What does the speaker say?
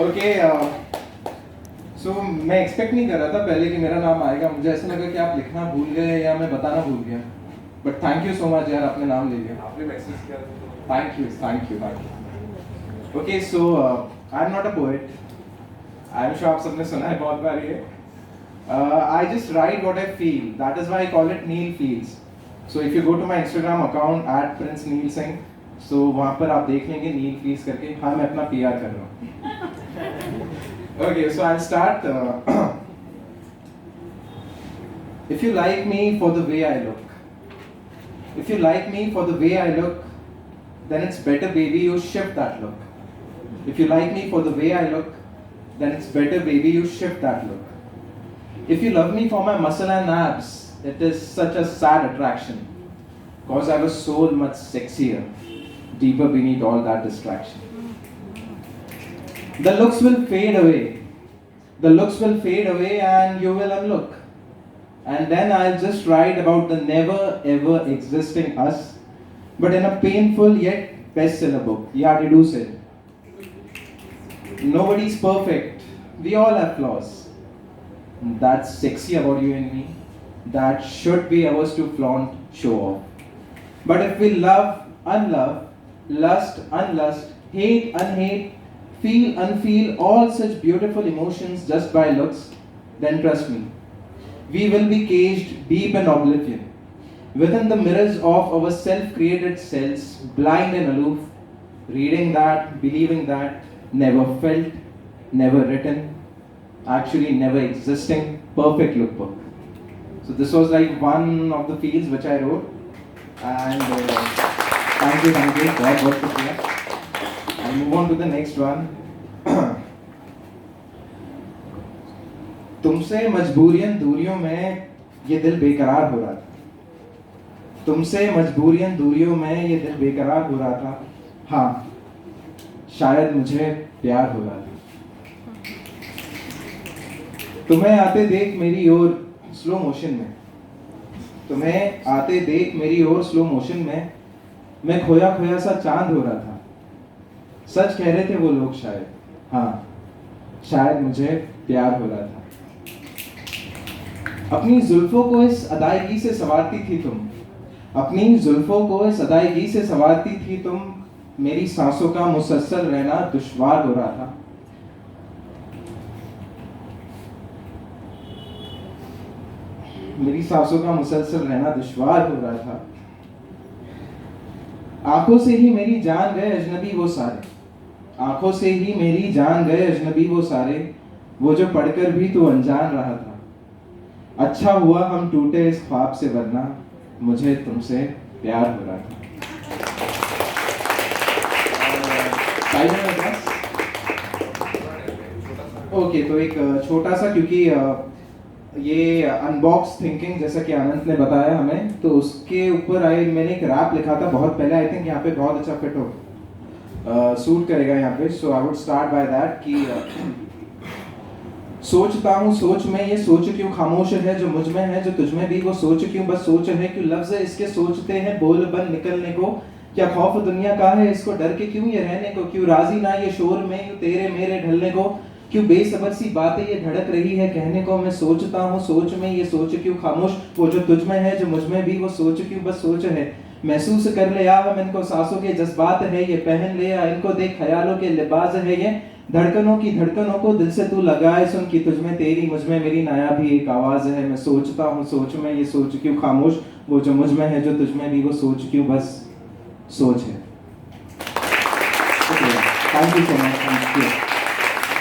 Okay so मैं expect नहीं कर रहा था पहले कि मेरा नाम आएगा। मुझे ऐसा लगा कि आप लिखना भूल गए या मैं बताना भूल गया, but thank you so much यार, आपने नाम ले लिया। आपने मैसेज किया था। Thank you thank you thank you. Okay so I am not a poet. I am sure आप सबने सुना है बहुत बार ये। I just write what I feel, that is why I call it Neil feels. So if you go to my Instagram account @prince_neil_singh, so वहाँ पर आप देख लेंगे नील फील्स करके। हाँ, मैं अपना PR कर रहा हूँ। Okay, so I'll start. If you like me for the way I look, if you like me for the way I look, then it's better, baby, you shift that look. If you like me for the way I look, then it's better, baby, you shift that look. If you love me for my muscle and abs, it is such a sad attraction, cause I have a soul much sexier, deeper beneath all that distraction. The looks will fade away. The looks will fade away and you will unlook. And then I'll just write about the never ever existing us, but in a painful yet bestseller book. Yeah, Didu said. Nobody's perfect. We all have flaws. That's sexy about you and me. That should be ours to flaunt, show off. But if we love, unlove, lust, unlust, hate, unhate, feel, unfeel, all such beautiful emotions just by looks, then trust me, we will be caged deep in oblivion, within the mirrors of our self-created selves, blind and aloof, reading that, believing that, never felt, never written, actually never existing, perfect lookbook. So this was like one of the feels which I wrote, and thank you, God bless you. I'll move on to the next one. तुमसे मजबूरियन दूरियों में ये दिल बेकरार हो रहा था। तुमसे मजबूरियन दूरियों में ये दिल बेकरार हो रहा था। हाँ, शायद मुझे प्यार हो रहा था। तुम्हें आते देख मेरी ओर स्लो मोशन में, तुम्हें आते देख मेरी ओर स्लो मोशन में, मैं खोया खोया सा चांद हो रहा था। सच कह रहे थे वो लोग शायद, हाँ, शायद मुझे प्यार हो रहा था। अपनी जुल्फों को इस अदायगी से संवारती थी तुम, अपनी जुल्फों को इस अदायगी से संवारती थी तुम, मेरी सांसों का मुसलसल रहना दुश्वार हो रहा था। मेरी सांसों का मुसलसल रहना दुश्वार हो रहा था। आंखों से ही मेरी जान गए अजनबी वो सारे, आंखों से ही मेरी जान गए अजनबी वो सारे, वो जो पढ़कर भी तू अनजान रहा था। अच्छा हुआ हम टूटे इस ख्वाब से, वरना मुझे तुमसे प्यार हो रहा था। ओके, तो एक छोटा सा, क्योंकि ये अनबॉक्स थिंकिंग जैसा कि आनंद ने बताया हमें, तो उसके ऊपर मैंने एक रैप लिखा था बहुत पहले। आई थिंक यहाँ पे बहुत अच्छा फिट हो, सूट करेगा यहाँ पे। So I would start by that कि सोचता हूँ सोच में ये सोच क्यों खामोश है, जो मुझ में है जो तुझ में भी वो सोच क्यों बस सोच है, क्यों लफ्ज इसके सोचते हैं बोल बन निकलने को, क्या खौफ दुनिया का है इसको डर के क्यों ये रहने को, क्यों राजी ना ये शोर में यूं तेरे मेरे ढलने को, क्यों बेसबर सी बातें ये धड़क रही है कहने को, मैं सोचता हूँ सोच में ये सोच क्यों खामोश, वो जो तुझ में है जो मुझ में भी वो सोच क्यों बस सोच है, महसूस कर ले या हम इनको सांसों के जज्बात है ये, पहन ले या इनको देख ख्यालों के लिबास है ये, धड़कनों की धड़कनों को दिल से तू लगाए सुन, की तुझ में तेरी मुझ में मेरी नायाबी एक आवाज है, मैं सोचता हूँ सोच में ये सोच क्यों खामोश, वो जो मुझ में है जो तुझ में भी वो सोच क्यों बस सोच है। Thank you so much.